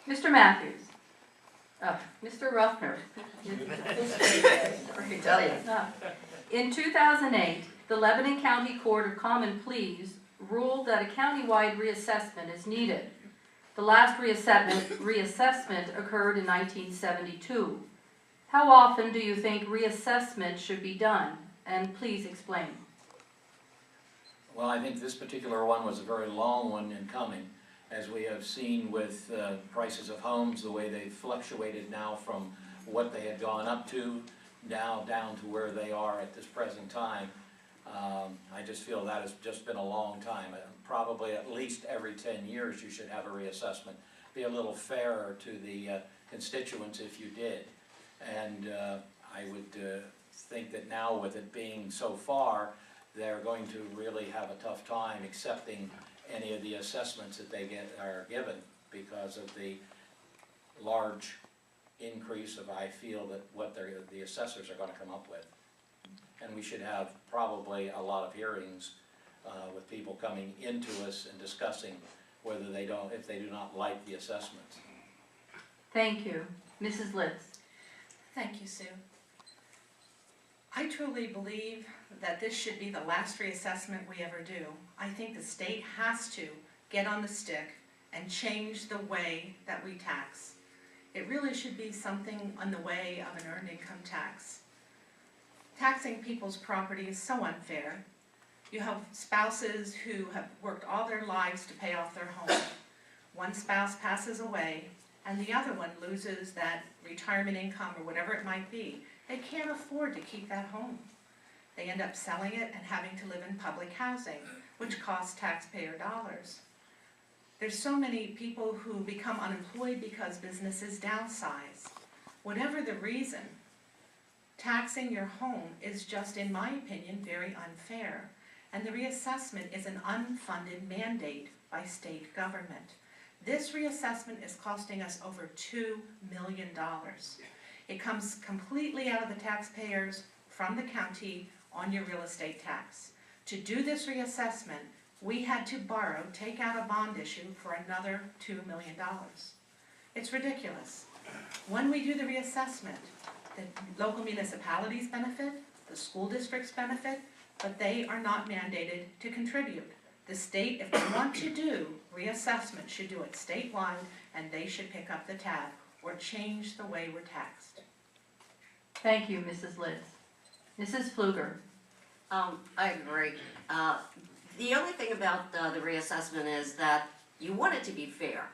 Mr. Matthews. Mr. Ruffner. I can tell you. In 2008, the Lebanon County Court of Common Pleas ruled that a county-wide reassessment is needed. The last reassessment occurred in 1972. How often do you think reassessment should be done? And please explain. Well, I think this particular one was a very long one in coming, as we have seen with prices of homes, the way they've fluctuated now from what they had gone up to, now down to where they are at this present time. I just feel that has just been a long time. Probably at least every 10 years you should have a reassessment. Be a little fairer to the constituents if you did. And I would think that now with it being so far, they're going to really have a tough time accepting any of the assessments that they are given because of the large increase of, I feel, that what the assessors are going to come up with. And we should have probably a lot of hearings with people coming into us and discussing whether if they do not like the assessments. Thank you. Mrs. Litz. Thank you, Sue. I truly believe that this should be the last reassessment we ever do. I think the state has to get on the stick and change the way that we tax. It really should be something on the way of an earned income tax. Taxing people's property is so unfair. You have spouses who have worked all their lives to pay off their home. One spouse passes away and the other one loses that retirement income or whatever it might be. They can't afford to keep that home. They end up selling it and having to live in public housing, which costs taxpayer dollars. There's so many people who become unemployed because businesses downsize. Whatever the reason, taxing your home is just, in my opinion, very unfair. And the reassessment is an unfunded mandate by state government. This reassessment is costing us over $2 million. It comes completely out of the taxpayers from the county on your real estate tax. To do this reassessment, we had to take out a bond issue for another $2 million. It's ridiculous. When we do the reassessment, the local municipalities benefit, the school districts benefit, but they are not mandated to contribute. The state, if they want to do reassessment, should do it statewide, and they should pick up the tab or change the way we're taxed. Thank you, Mrs. Litz. Mrs. Pfluger. I agree. The only thing about the reassessment is that you want it to be fair.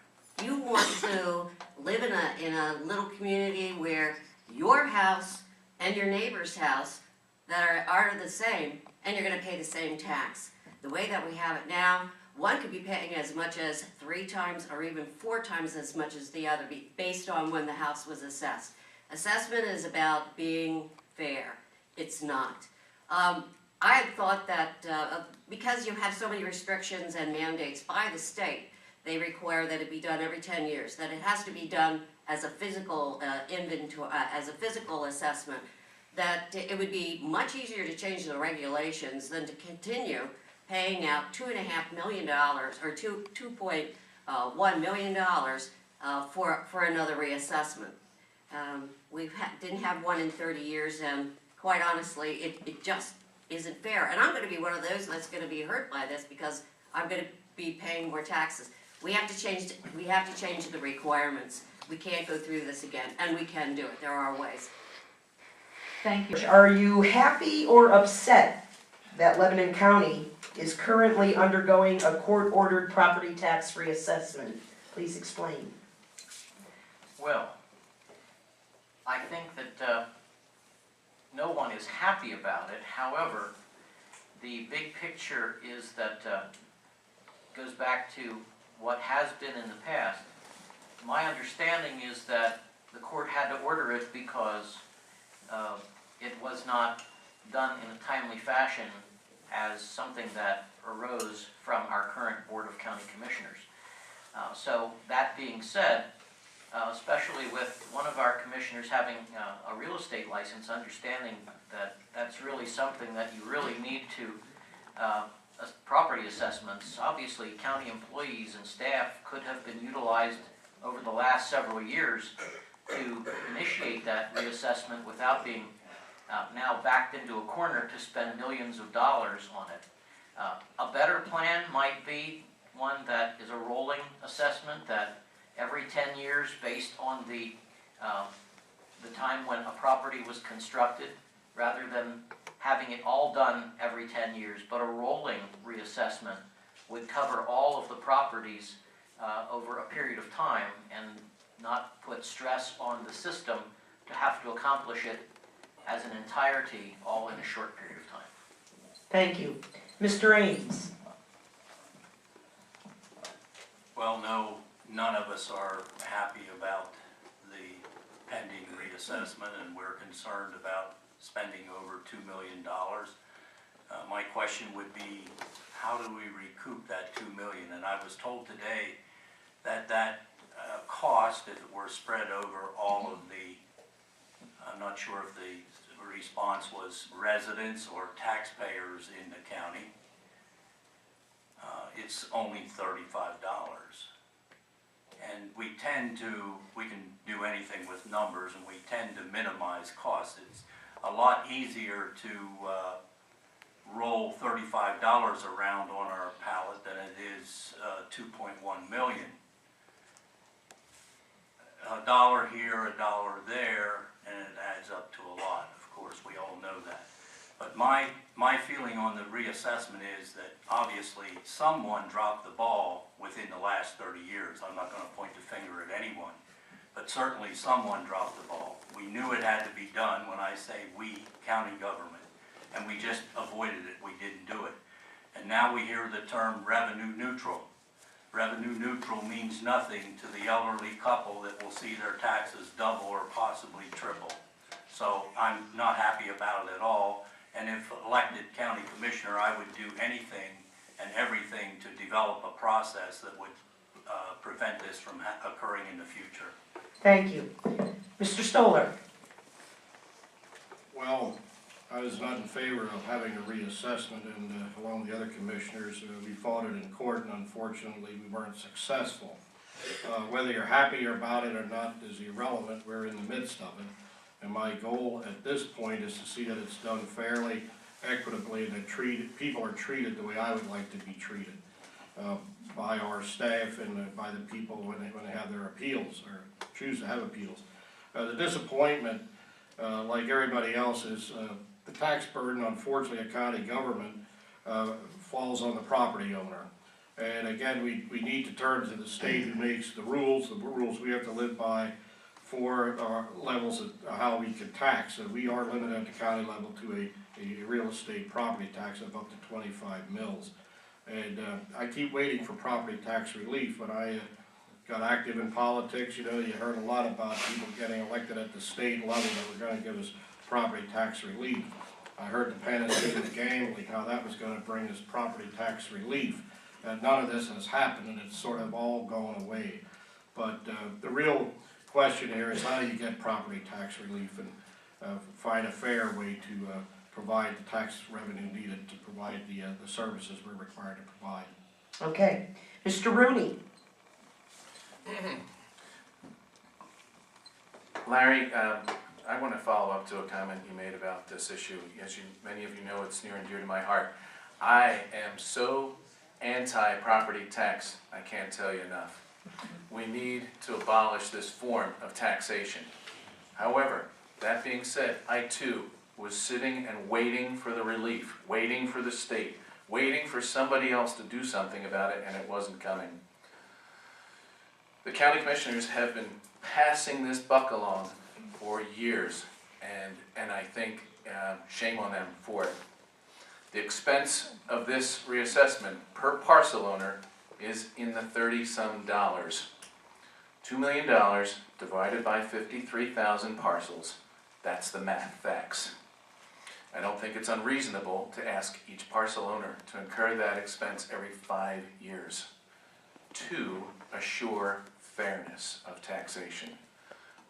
You want to live in a little community where your house and your neighbor's house that are the same, and you're going to pay the same tax. The way that we have it now, one could be paying as much as 3 times or even 4 times as much as the other, based on when the house was assessed. Assessment is about being fair. It's not. I had thought that because you have so many restrictions and mandates by the state, they require that it be done every 10 years, that it has to be done as a physical inventory, as a physical assessment, that it would be much easier to change the regulations than to continue paying out $2.5 million or $2.1 million for another reassessment. We didn't have one in 30 years, and quite honestly, it just isn't fair. And I'm going to be one of those that's going to be hurt by this because I'm going to be paying more taxes. We have to change. We have to change the requirements. We can't go through this again, and we can do it. There are ways. Thank you. Are you happy or upset that Lebanon County is currently undergoing a court-ordered property tax reassessment? Please explain. Well, I think that no one is happy about it. However, the big picture is that goes back to what has been in the past. My understanding is that the court had to order it because it was not done in a timely fashion as something that arose from our current Board of County Commissioners. So that being said, especially with one of our commissioners having a real estate license, understanding that that's really something that you really need to, property assessments. Obviously, county employees and staff could have been utilized over the last several years to initiate that reassessment without being now backed into a corner to spend millions of dollars on it. A better plan might be one that is a rolling assessment, that every 10 years, based on the time when a property was constructed, rather than having it all done every 10 years, but a rolling reassessment would cover all of the properties over a period of time and not put stress on the system to have to accomplish it as an entirety all in a short period of time. Thank you. Mr. Ames? Well, no, none of us are happy about the pending reassessment, and we're concerned about spending over $2 million. My question would be, how do we recoup that $2 million? And I was told today that cost, if it were spread over all of the, I'm not sure if the response was residents or taxpayers in the county, it's only $35. And we can do anything with numbers, and we tend to minimize costs. It's a lot easier to roll $35 around on our pallet than it is $2.1 million. A dollar here, a dollar there, and it adds up to a lot. Of course, we all know that. But my feeling on the reassessment is that obviously someone dropped the ball within the last 30 years. I'm not going to point the finger at anyone, but certainly someone dropped the ball. We knew it had to be done. When I say we, county government, and we just avoided it. We didn't do it. And now we hear the term revenue neutral. Revenue neutral means nothing to the elderly couple that will see their taxes double or possibly triple. So I'm not happy about it at all. And if elected county commissioner, I would do anything and everything to develop a process that would prevent this from occurring in the future. Thank you. Mr. Stoller? Well, I was not in favor of having a reassessment, and along with the other commissioners, we fought it in court, and unfortunately we weren't successful. Whether you're happy about it or not is irrelevant. We're in the midst of it. And my goal at this point is to see that it's done fairly, equitably, and that people are treated the way I would like to be treated by our staff and by the people when they have their appeals or choose to have appeals. The disappointment, like everybody else, is the tax burden, unfortunately, of county government falls on the property owner. And again, we need to turn to the state who makes the rules we have to live by for our levels of how we can tax. So we are limited at the county level to a real estate property tax of up to 25 mils. And I keep waiting for property tax relief. When I got active in politics, you heard a lot about people getting elected at the state level that were going to give us property tax relief. I heard the panacea of gambling, how that was going to bring us property tax relief. None of this has happened, and it's sort of all gone away. But the real question here is how do you get property tax relief and find a fair way to provide the tax revenue needed to provide the services we're required to provide. Okay. Mr. Rooney? Larry, I want to follow up to a comment you made about this issue. As many of you know, it's near and dear to my heart. I am so anti-property tax, I can't tell you enough. We need to abolish this form of taxation. However, that being said, I too was sitting and waiting for the relief, waiting for the state, waiting for somebody else to do something about it, and it wasn't coming. The county commissioners have been passing this buck along for years, and I think shame on them for it. The expense of this reassessment per parcel owner is in the $30-some. $2 million divided by 53,000 parcels. That's the math facts. I don't think it's unreasonable to ask each parcel owner to incur that expense every 5 years to assure fairness of taxation.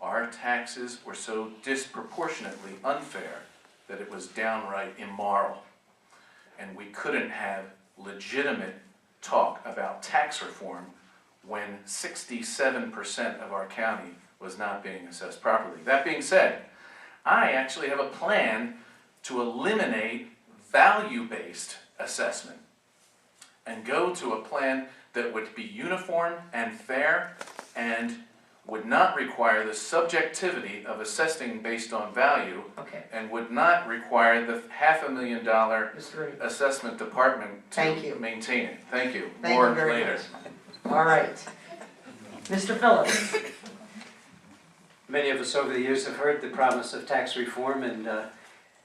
Our taxes were so disproportionately unfair that it was downright immoral, and we couldn't have legitimate talk about tax reform when 67% of our county was not being assessed properly. That being said, I actually have a plan to eliminate value-based assessment and go to a plan that would be uniform and fair and would not require the subjectivity of assessing based on value Okay, and would not require the $500,000 Mr. Rooney. assessment department Thank you. to maintain it. Thank you. Thank More you very later. much. All right. Mr. Phillips. Many of us over the years have heard the promise of tax reform, and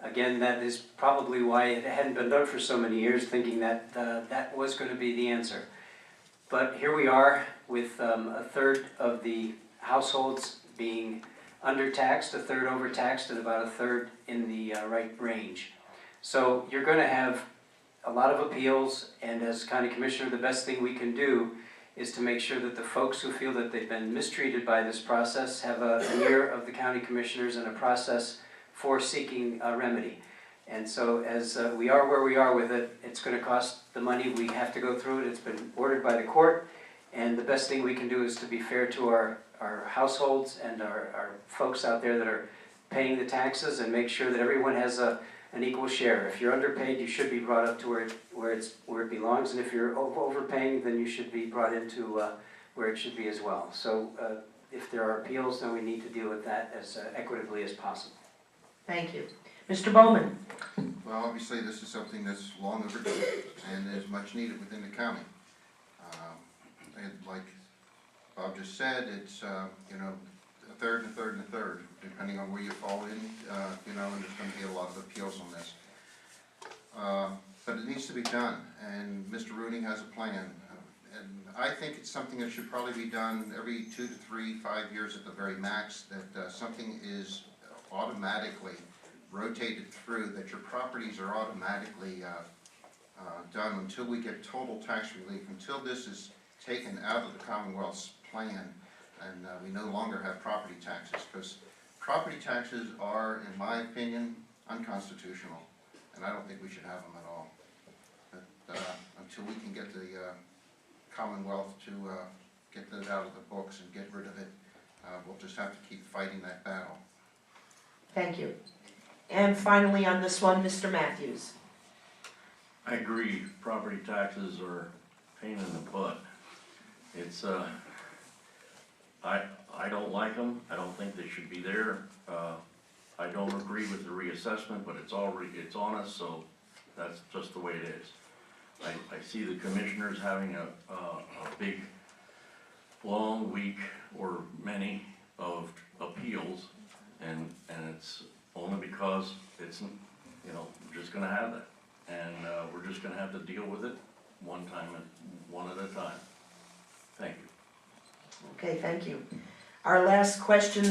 again, that is probably why it hadn't been done for so many years, thinking that that was going to be the answer. But here we are with a third of the households being undertaxed, a third overtaxed, and about a third in the right range. So you're going to have a lot of appeals, and as county commissioner, the best thing we can do is to make sure that the folks who feel that they've been mistreated by this process have an ear of the county commissioners and a process for seeking a remedy. And so as we are where we are with it, it's going to cost the money. We have to go through it. It's been ordered by the court. And the best thing we can do is to be fair to our households and our folks out there that are paying the taxes, and make sure that everyone has an equal share. If you're underpaid, you should be brought up to where it belongs. And if you're overpaying, then you should be brought into where it should be as well. So if there are appeals, then we need to deal with that as equitably as possible. Thank you. Mr. Bowman. Well, obviously, this is something that's long overdue and is much needed within the county. And like Bob just said, it's, you know, a third and a third and a third, depending on where you fall in, you know, and there's going to be a lot of appeals on this. But it needs to be done, and Mr. Rooney has a plan. And I think it's something that should probably be done every 2 to 3, 5 years at the very max, that something is automatically rotated through, that your properties are automatically done until we get total tax relief, until this is taken out of the Commonwealth's plan and we no longer have property taxes, because property taxes are, in my opinion, unconstitutional, and I don't think we should have them at all. But until we can get the Commonwealth to get that out of the books and get rid of it, we'll just have to keep fighting that battle. Thank you. And finally on this one, Mr. Matthews. I agree, property taxes are a pain in the butt. It's, I don't like them, I don't think they should be there. I don't agree with the reassessment, but it's on us, so that's just the way it is. I see the commissioners having a big, long week, or many, of appeals, and it's only because it's, you know, we're just gonna have that. And we're just gonna have to deal with it one at a time. Thank you. Okay, thank you. Our last question